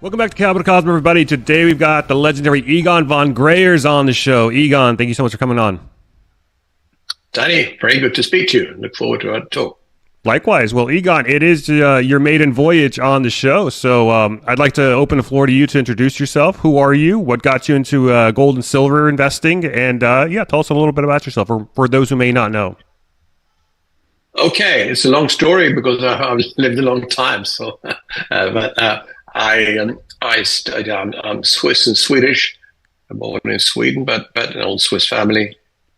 Welcome back to CapitalCosm, everybody. Today we've got the legendary Egon von Greyerz on the show. Egon, thank you so much for coming on. Danny, very good to speak to you. Look forward to our talk. Likewise. Well, Egon, it is your maiden voyage on the show, so I'd like to open the floor to you to introduce yourself. Who are you? What got you into gold and silver investing? And tell us a little bit about yourself for those who may not know. Okay, it's a long story because I've lived a long time. So, I'm Swiss and Swedish. I'm born in Sweden, but an old Swiss family.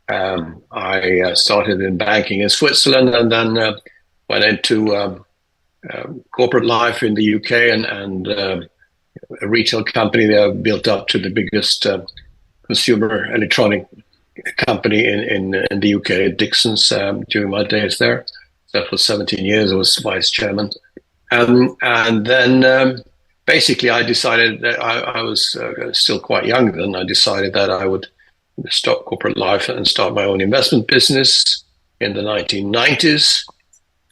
I started in banking in Switzerland and then went into corporate life in the UK and a retail company there, built up to the biggest consumer electronic company in the UK, Dixon's, during my days there. So for 17 years, I was vice chairman. And then basically I decided that I was still quite young then. I decided that I would stop corporate life and start my own investment business in the 1990s.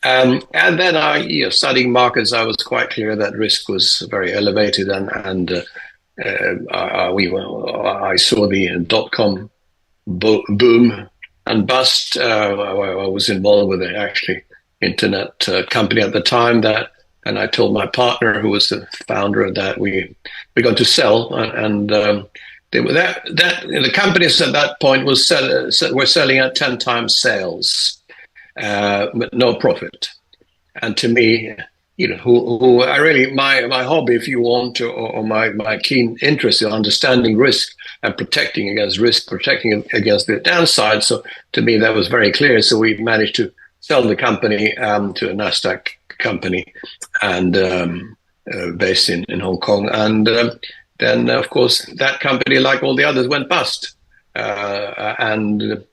And then studying markets, I was quite clear that risk was very elevated, and I saw the .com boom and bust. I was involved with an actually internet company at the time and I told my partner, who was the founder of that, we're going to sell, and the companies at that point were selling at 10 times sales, but no profit. And to me, who I really my hobby, if you want to, or my keen interest in understanding risk and protecting against risk, protecting against the downside. So to me, that was very clear. So we managed to sell the company to a Nasdaq company and based in Hong Kong. And then, of course, that company, like all the others, went bust. But that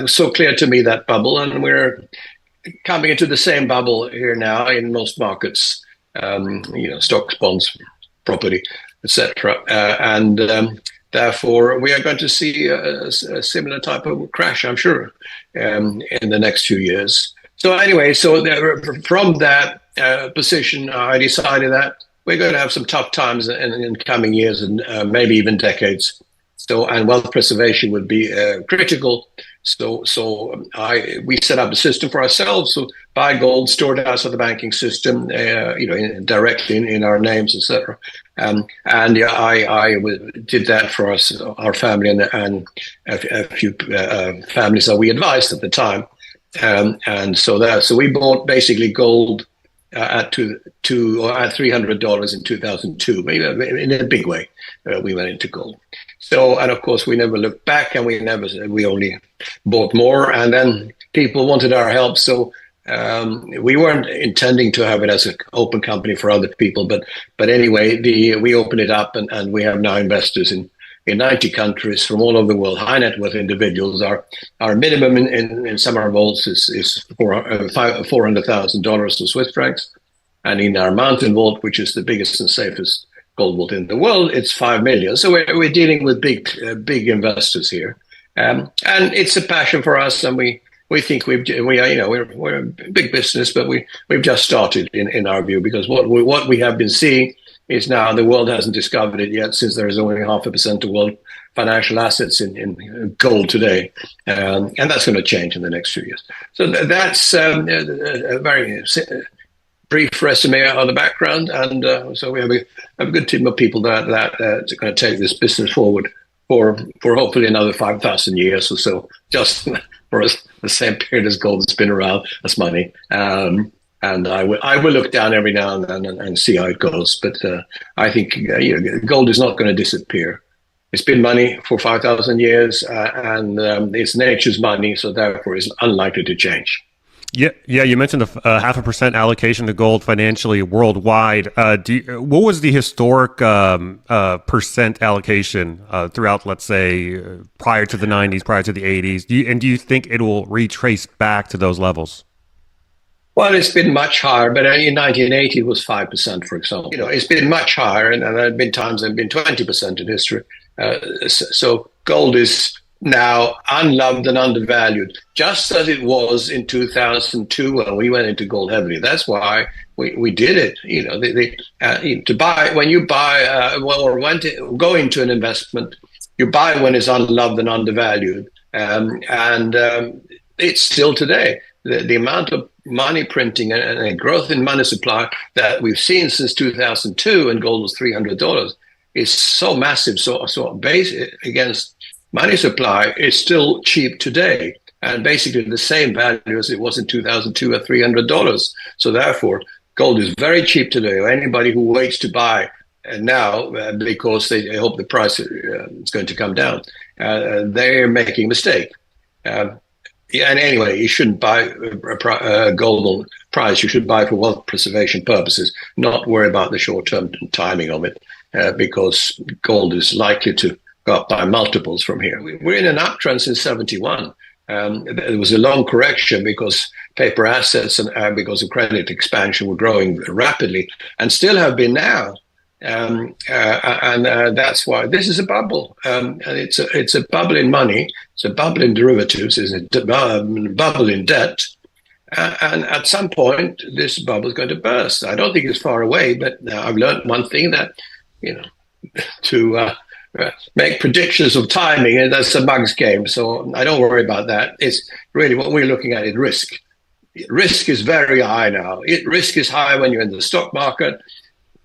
was so clear to me, that bubble, and we're coming into the same bubble here now in most markets, stocks, bonds, property, etc. Therefore, we are going to see a similar type of crash, I'm sure, in the next few years. So anyway, from that position, I decided that we're going to have some tough times in coming years and maybe even decades. And wealth preservation would be critical. So we set up a system for ourselves. So buy gold, store it outside the banking system, directly in our names, etc. I did that for us, our family, and a few families that we advised at the time. So we bought basically gold at $300 in 2002, maybe in a big way. We went into gold. So, and of course, we never looked back, and we only bought more. And then people wanted our help, so we weren't intending to have it as an open company for other people. But anyway, we opened it up, and we have now investors in 90 countries from all over the world, high net worth individuals. Our minimum in some of our vaults is $400,000 in Swiss francs. And in our mountain vault, which is the biggest and safest gold vault in the world, it's 5 million. So we're dealing with big investors here. And it's a passion for us. And we think we're a big business, but we've just started in our view, because what we have been seeing is now the world hasn't discovered it yet, since there is only 0.5% of world financial assets in gold today. And that's going to change in the next few years. So that's a very brief resume of the background. And so we have a good team of people that are going to take this business forward for hopefully another 5,000 years or so, just for the same period as gold has been around as money. And I will look down every now and then and see how it goes. But I think gold is not going to disappear. It's been money for 5,000 years, and it's nature's money, so therefore it's unlikely to change. Yeah. You mentioned the 0.5% allocation to gold financially worldwide. What was the historic percent allocation throughout, let's say, prior to the 90s, prior to the 80s? Do you think it will retrace back to those levels? Well, it's been much higher, but in 1980 it was 5%, for example. It's been much higher, and there have been times it's been 20% in history. So gold is now unloved and undervalued, just as it was in 2002 when we went into gold heavily. That's why we did it. To buy when you buy go into an investment, you buy when it's unloved and undervalued, and it's still today. The amount of money printing and growth in money supply that we've seen since 2002, and gold was $300, is so massive, so base against money supply is still cheap today, and basically the same value as it was in 2002 at $300. So therefore, gold is very cheap today. Anybody who waits to buy now because they hope the price is going to come down, they're making a mistake. Yeah, and anyway, you shouldn't buy gold on price. You should buy for wealth preservation purposes, not worry about the short-term timing of it, because gold is likely to go up by multiples from here. We're in an uptrend since 71. There was a long correction because paper assets and because of credit expansion were growing rapidly and still have been now. And that's why this is a bubble. And it's a bubble in money. It's a bubble in derivatives. It's a bubble in debt. And at some point, this bubble is going to burst. I don't think it's far away, but I've learned one thing that, to make predictions of timing, and that's a mug's game. So I don't worry about that. It's really what we're looking at is risk. Risk is very high now. Risk is high when you're in the stock market.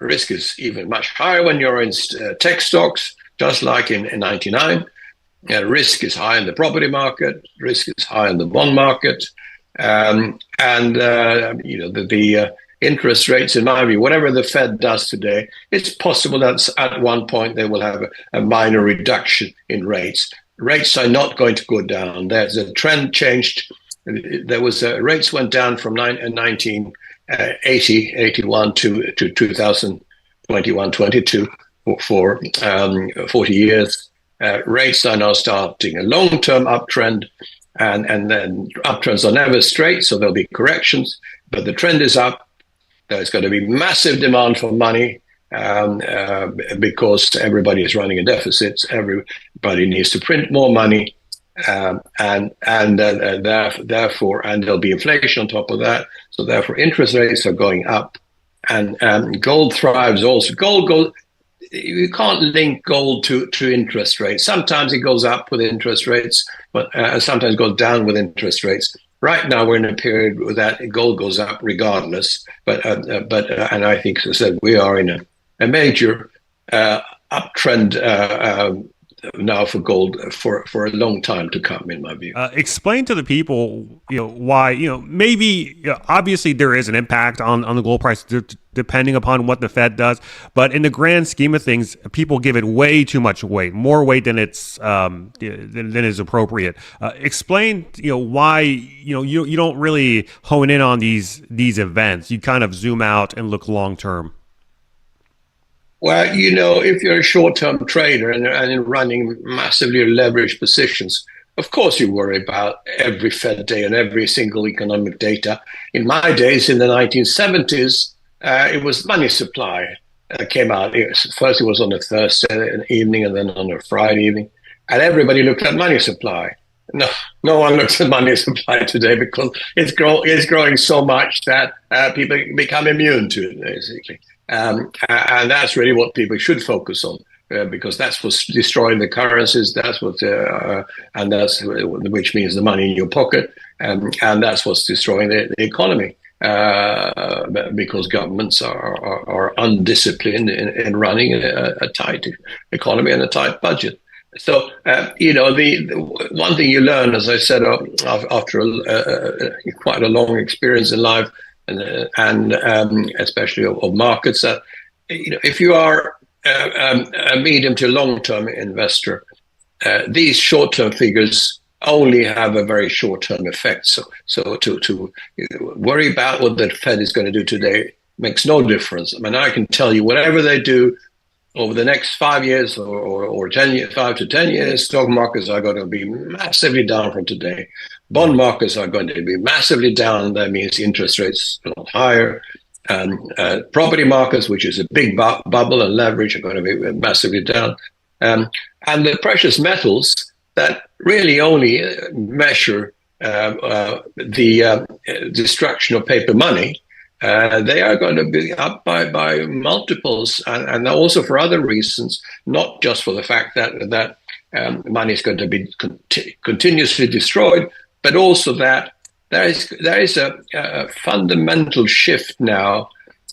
Risk is even much higher when you're in tech stocks, just like in 99. Risk is high in the property market. Risk is high in the bond market. The interest rates, in my view, whatever the Fed does today, it's possible that at one point they will have a minor reduction in rates. Rates are not going to go down. There's a trend changed. There was rates went down from 1981 to 2021, 22 for 40 years. Rates are now starting a long-term uptrend, and then uptrends are never straight, so there'll be corrections, but the trend is up. There's going to be massive demand for money because everybody is running a deficit. Everybody needs to print more money, therefore, and there'll be inflation on top of that. So therefore, interest rates are going up, and gold thrives also. You can't link gold to interest rates. Sometimes it goes up with interest rates, but sometimes it goes down with interest rates. Right now, we're in a period where that gold goes up regardless. But and I think, as I said, we are in a major uptrend now for gold for a long time to come, in my view. Explain to the people, why, maybe, obviously there is an impact on the gold price depending upon what the Fed does, but in the grand scheme of things, people give it way too much weight, more weight than it's than is appropriate. Explain, why you don't really hone in on these events. You kind of zoom out and look long term. Well, if you're a short-term trader and running massively leveraged positions, of course you worry about every Fed day and every single economic data. In my days, in the 1970s, it was money supply came out. First it was on a Thursday evening and then on a Friday evening. And everybody looked at money supply. No one looks at money supply today because it's growing so much that people become immune to it, basically. And that's really what people should focus on, because that's what's destroying the currencies. That's what, which means the money in your pocket, and that's what's destroying the economy, because governments are undisciplined in running a tight economy and a tight budget. So, the one thing you learn, as I said, after quite a long experience in life, and especially of markets, that if you are a medium to long-term investor, these short-term figures only have a very short-term effect. So to worry about what the Fed is going to do today makes no difference. I mean, I can tell you whatever they do over the next 5 years or 10 years, 5 to 10 years, stock markets are going to be massively down from today. Bond markets are going to be massively down. That means interest rates are higher. Property markets, which is a big bubble and leverage, are going to be massively down. And the precious metals that really only measure the destruction of paper money. They are going to be up by multiples, and also for other reasons, not just for the fact that money is going to be continuously destroyed, but also that there is a fundamental shift now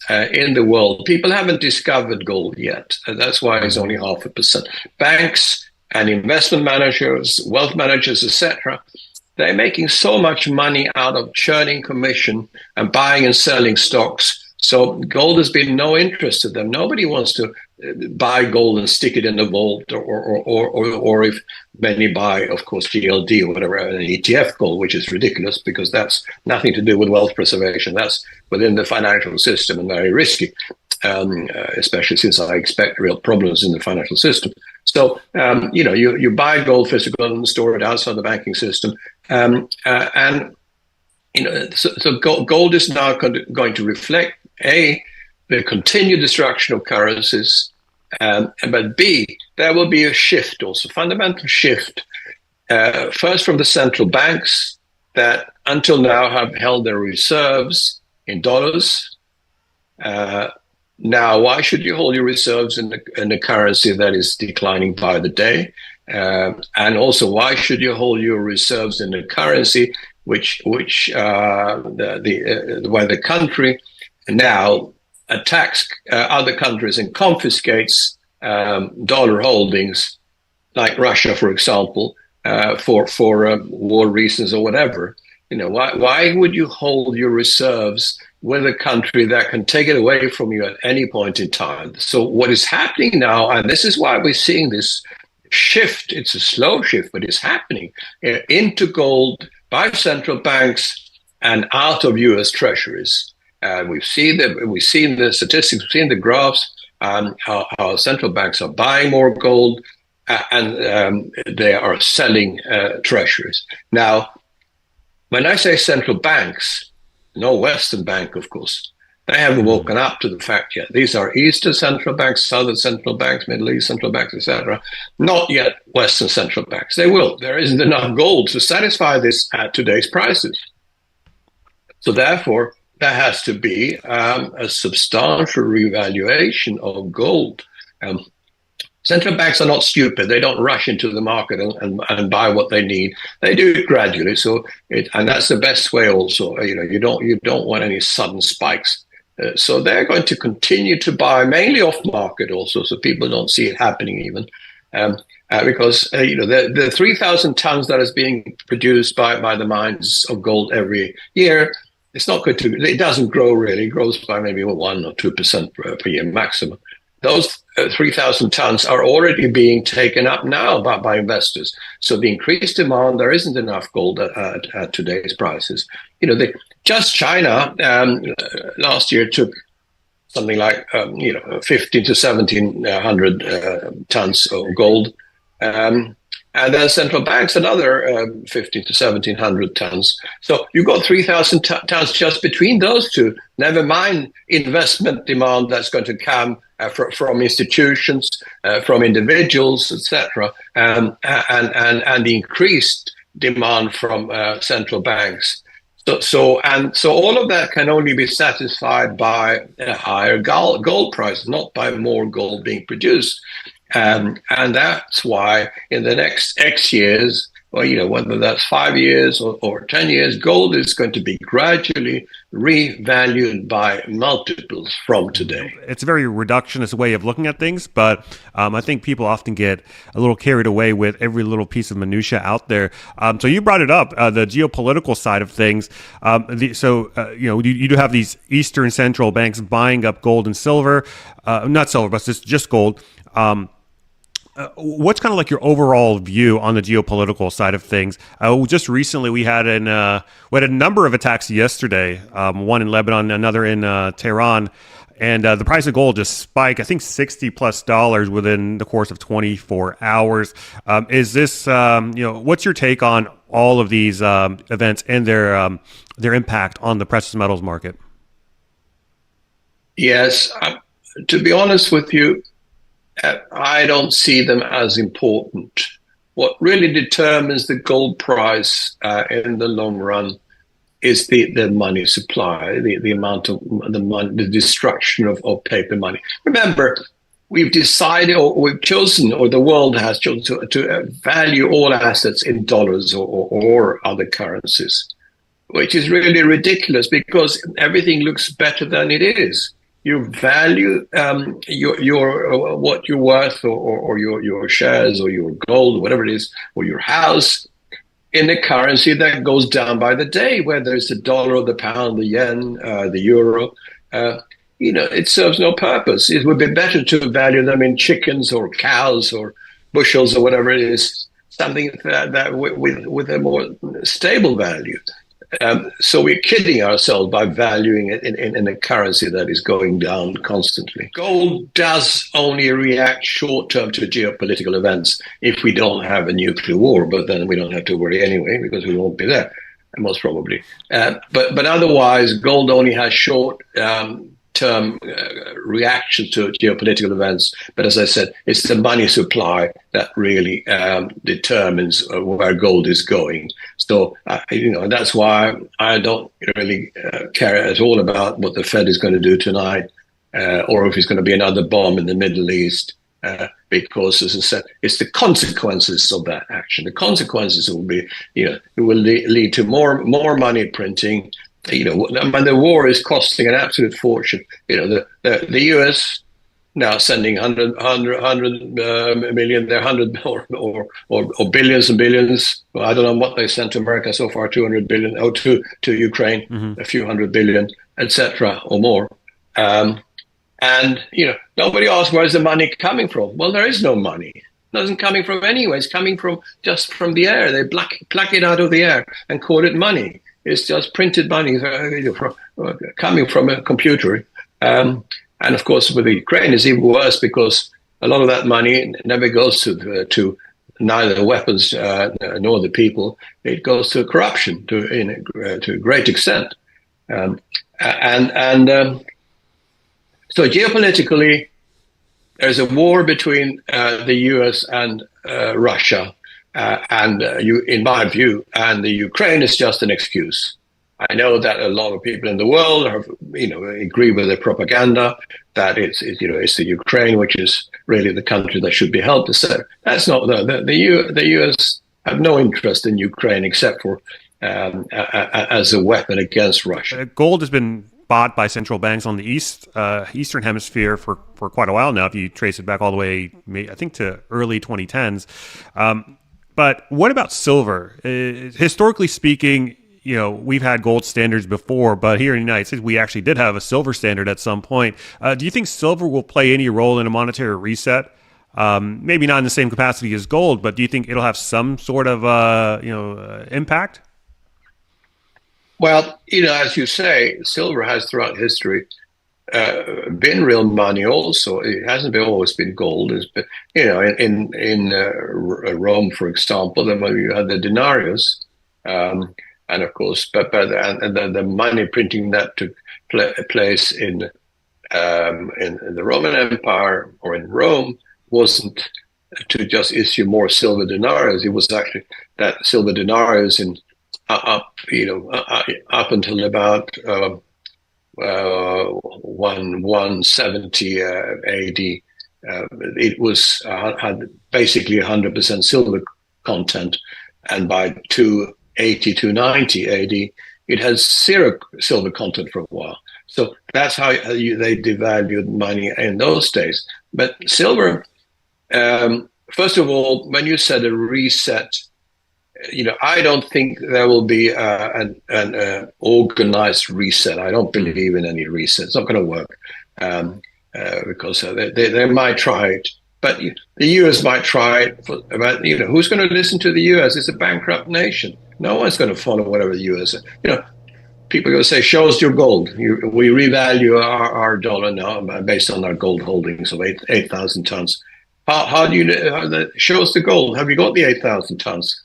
in the world. People haven't discovered gold yet. That's why it's only 0.5%. Banks and investment managers, wealth managers, etc., they're making so much money out of churning commission and buying and selling stocks. So gold has been no interest to them. Nobody wants to buy gold and stick it in the vault, or if many buy, of course, GLD or whatever, an ETF gold, which is ridiculous because that's nothing to do with wealth preservation. That's within the financial system and very risky, especially since I expect real problems in the financial system. So, you buy gold physical and store it outside the banking system. So gold is now going to reflect the continued destruction of currencies, but B, there will be a shift, also fundamental shift, first from the central banks that until now have held their reserves in dollars. Now, why should you hold your reserves in a currency that is declining by the day? And also, why should you hold your reserves in a currency where the country now attacks other countries and confiscates dollar holdings, like Russia, for example, for war reasons or whatever? Why would you hold your reserves with a country that can take it away from you at any point in time? So what is happening now, and this is why we're seeing this shift, it's a slow shift, but it's happening, into gold by central banks and out of US treasuries. We've seen the statistics, we've seen the graphs, how central banks are buying more gold and they are selling treasuries. Now, when I say central banks, no Western bank, of course, they haven't woken up to the fact yet. These are Eastern central banks, Southern central banks, Middle East central banks, etc. Not yet Western central banks. They will. There isn't enough gold to satisfy this at today's prices. So therefore, there has to be a substantial revaluation of gold. Central banks are not stupid. They don't rush into the market and buy what they need. They do it gradually. And that's the best way. Also, you don't want any sudden spikes. So they're going to continue to buy mainly off market also, so people don't see it happening even, because the 3,000 tons that is being produced by the mines of gold every year, it's not going to. It doesn't grow really. It grows by maybe 1 or 2% per year maximum. Those 3,000 tons are already being taken up now by investors. So the increased demand, there isn't enough gold at today's prices. Just China last year took something like 1,500 to 1,700 tons of gold, and then central banks another 1,500 to 1,700 tons. So you've got 3,000 tons just between those two. Never mind investment demand that's going to come from institutions, from individuals, etc., and the increased demand from central banks. So all of that can only be satisfied by a higher gold price, not by more gold being produced. And that's why in the next X years, whether that's 5 years or 10 years, gold is going to be gradually revalued by multiples from today. It's a very reductionist way of looking at things, but I think people often get a little carried away with every little piece of minutia out there. So you brought it up, the geopolitical side of things. You do have these Eastern central banks buying up gold and silver, not silver, but just gold. What's kind of like your overall view on the geopolitical side of things? Just recently, we had a number of attacks yesterday. One in Lebanon, another in Tehran, and the price of gold just spiked. I think $60+ within the course of 24 hours. Is this what's your take on all of these events and their impact on the precious metals market? Yes, to be honest with you, I don't see them as important. what really determines the gold price in the long run is the money supply, the amount of the money, the destruction of paper money. Remember, we've decided, or we've chosen, or the world has chosen to value all assets in dollars or other currencies, which is really ridiculous because everything looks better than it is. You value your what you're worth, or your shares, or your gold, whatever it is, or your house, in a currency that goes down by the day, whether it's the dollar or the pound, the yen, the euro. It serves no purpose. It would be better to value them in chickens or cows or bushels or whatever it is, something that with a more stable value. So we're kidding ourselves by valuing it in a currency that is going down constantly. Gold does only react short term to geopolitical events if we don't have a nuclear war, but then we don't have to worry anyway because we won't be there, most probably. But otherwise, gold only has short term reaction to geopolitical events. But as I said, it's the money supply that really determines where gold is going. So, that's why I don't really care at all about what the Fed is going to do tonight, or if it's going to be another bomb in the Middle East, because, as I said, it's the consequences of that action. The consequences will be, it will lead to more money printing. The war is costing an absolute fortune. The US now sending 100 million, they're 100 or billions and billions. Well, I don't know what they sent to America so far, 200 billion, to Ukraine, a few hundred billion, etc., or more. And nobody asks where's the money coming from. Well, there is no money. It doesn't coming from anywhere. It's coming from just from the air. They pluck it out of the air and call it money. It's just printed money coming from a computer. And of course, with the Ukraine, it's even worse because a lot of that money never goes to neither weapons nor the people. It goes to corruption to a great extent. So geopolitically, there's a war between the US and Russia. In my view, and the Ukraine is just an excuse. I know that a lot of people in the world agree with the propaganda that it's the Ukraine which is really the country that should be helped. So that's not the US have no interest in Ukraine except for as a weapon against Russia. Gold has been bought by central banks on the Eastern Hemisphere for quite a while now. If you trace it back all the way, I think, to early 2010s. But what about silver? Historically speaking, we've had gold standards before, but here in the United States, we actually did have a silver standard at some point. Do you think silver will play any role in a monetary reset? Maybe not in the same capacity as gold, but do you think it'll have some sort of impact? Well, as you say, silver has throughout history been real money also. It hasn't always been gold. It's been, in Rome, for example, you had the denarius, and of course, but the money printing that took place in the Roman Empire or in Rome wasn't to just issue more silver denarius. It was actually that silver denarius up until about 170 AD, it had basically 100% silver content, and by 280 to 90 AD, it has zero silver content for a while. So that's how they devalued money in those days. But silver, first of all, when you said a reset, I don't think there will be an organized reset. I don't believe in any reset. It's not going to work because they might try it, but the US might try it. But who's going to listen to the US? It's a bankrupt nation. No one's going to follow whatever the US. People are going to say, "Show us your gold." We revalue our dollar now based on our gold holdings of 8,000 tons. How do you show us the gold? Have you got the 8,000 tons?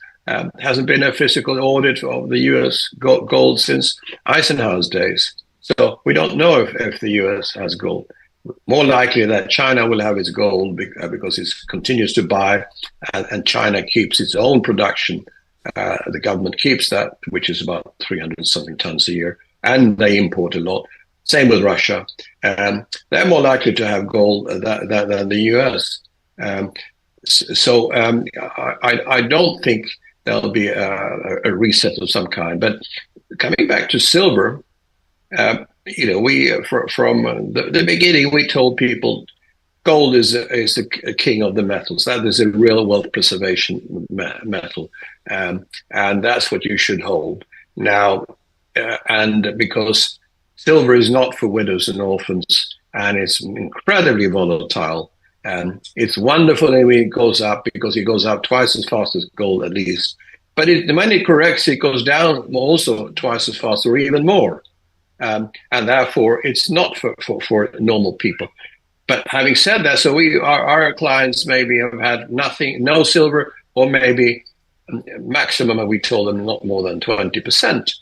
Hasn't been a physical audit of the U.S. gold since Eisenhower's days. So we don't know if the U.S. has gold. more likely that China will have its gold because it continues to buy, and China keeps its own production. The government keeps that, which is about 300 something tons a year, and they import a lot. Same with Russia. They're more likely to have gold than the US. I don't think there'll be a reset of some kind. But coming back to silver, we from the beginning we told people gold is a king of the metals. That is a real wealth preservation metal, and that's what you should hold now. And because silver is not for widows and orphans, and it's incredibly volatile. And it's wonderful when it goes up because it goes up twice as fast as gold, at least. But when it corrects, it goes down also twice as fast or even more. And therefore, it's not for normal people. But having said that, so our clients maybe have had no silver, or maybe maximum, we told them not more than 20%.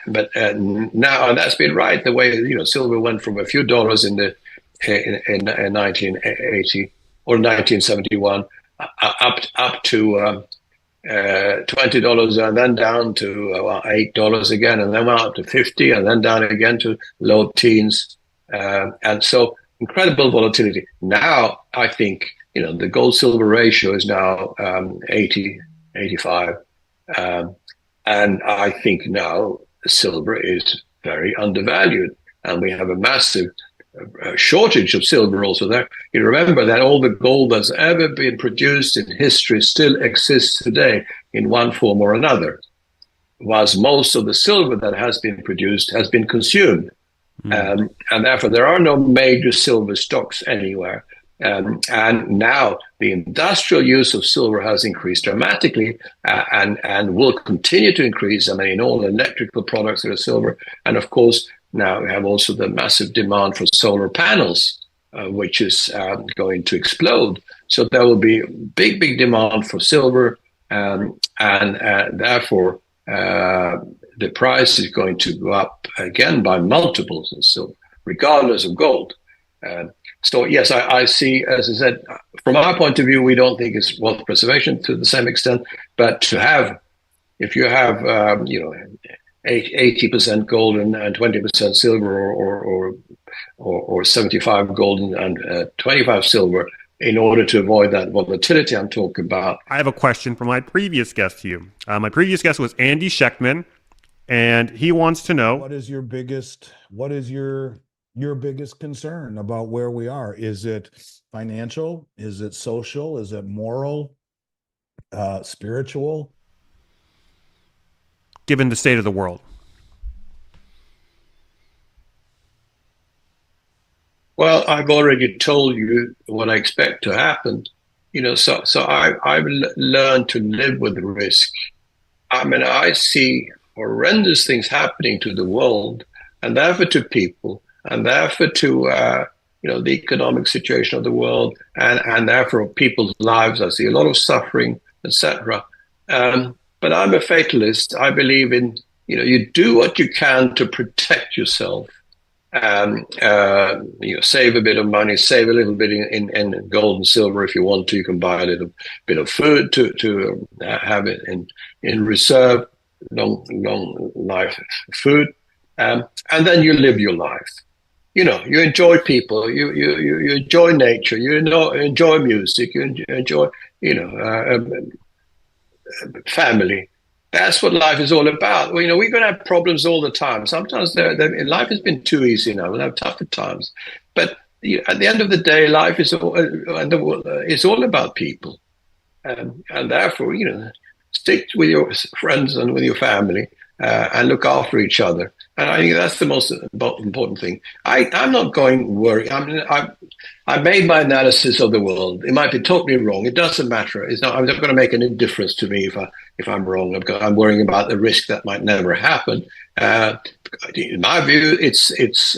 But now, and that's been right, the way silver went from a few dollars in 1980 or 1971 up to $20, and then down to $8 again, and then up to 50, and then down again to low teens, and so incredible volatility. Now I think the gold silver ratio is now 80, 85, and I think now silver is very undervalued, and we have a massive shortage of silver also there. You remember that all the gold that's ever been produced in history still exists today in one form or another, whilst most of the silver that has been produced has been consumed. And therefore there are no major silver stocks anywhere. And now the industrial use of silver has increased dramatically, and will continue to increase. I mean, in all electrical products there is silver, and of course now we have also the massive demand for solar panels, which is going to explode. So there will be big demand for silver, and therefore the price is going to go up again by multiples of silver, regardless of gold. So yes, I see, as I said, from our point of view, we don't think it's wealth preservation to the same extent, but if you have 80% gold and 20% silver, or 75 gold and 25 silver, in order to avoid that volatility I'm talking about. I have a question from my previous guest to you. My previous guest was Andy Schechtman, and he wants to know, what is your biggest concern about where we are? Is it financial? Is it social? Is it moral? Spiritual? given the state of the world? Well, I've already told you what I expect to happen. So I've learned to live with risk. I mean, I see horrendous things happening to the world, and therefore to people, and therefore to the economic situation of the world, and therefore people's lives. I see a lot of suffering, etc. But I'm a fatalist. I believe in you do what you can to protect yourself. Save a bit of money, save a little bit in gold and silver if you want to. You can buy a little bit of food to have it in reserve, long life food, and then you live your life. You enjoy people, you enjoy nature, you enjoy music, you enjoy family. That's what life is all about. We're going to have problems all the time. Sometimes life has been too easy now. We'll have tougher times. But at the end of the day, life is all about people. And therefore, stick with your friends and with your family and look after each other. And I think that's the most important thing. I'm not going worry. I made my analysis of the world. It might be totally wrong. It doesn't matter. I'm not going to make any difference to me if I'm wrong. I'm worrying about the risk that might never happen. In my view, it's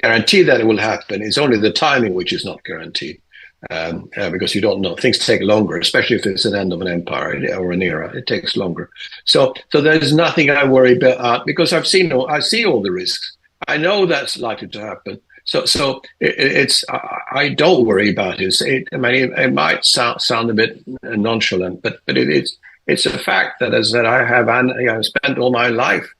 guaranteed that it will happen. It's only the timing which is not guaranteed. Because you don't know. Things take longer, especially if it's an end of an empire or an era. It takes longer. So there's nothing I worry about because I see all the risks. I know that's likely to happen. I don't worry about it. I mean, it might sound a bit nonchalant, but it's a fact that as that I have spent all my life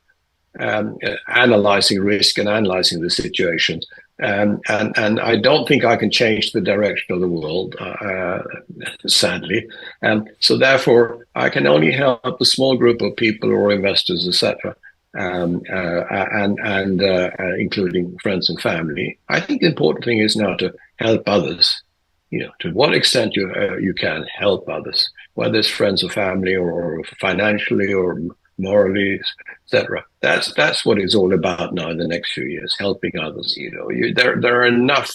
analyzing risk and analyzing the situation. And I don't think I can change the direction of the world, sadly. And so therefore, I can only help a small group of people or investors, etc., including friends and family. I think the important thing is now to help others. To what extent you can help others, whether it's friends or family or financially or morally, etc. That's what it's all about now in the next few years, helping others. There are enough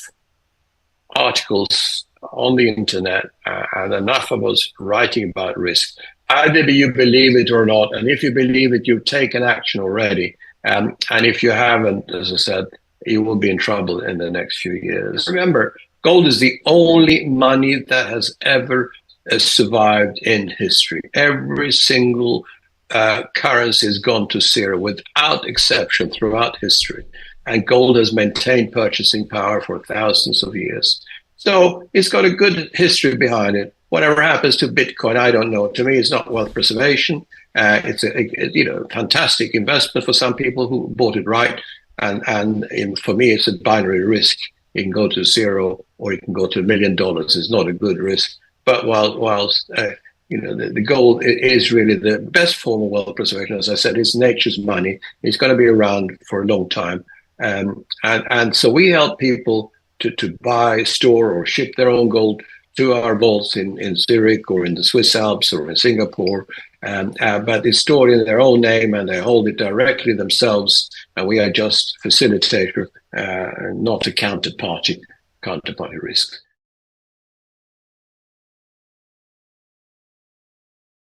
articles on the internet and enough of us writing about risk. Either you believe it or not, and if you believe it, you've taken action already. And if you haven't, as I said, you will be in trouble in the next few years. Remember, gold is the only money that has ever survived in history. Every single currency has gone to zero without exception throughout history. And gold has maintained purchasing power for thousands of years. So it's got a good history behind it. Whatever happens to Bitcoin, I don't know. To me, it's not wealth preservation. It's a fantastic investment for some people who bought it right. And for me, it's a binary risk. You can go to zero or you can go to $1 million. It's not a good risk. But whilst the gold is really the best form of wealth preservation, as I said, it's nature's money. It's going to be around for a long time. And so we help people to buy, store, or ship their own gold to our vaults in Zurich or in the Swiss Alps or in Singapore. But it's stored in their own name and they hold it directly themselves. And we are just facilitator, not a counterparty risk.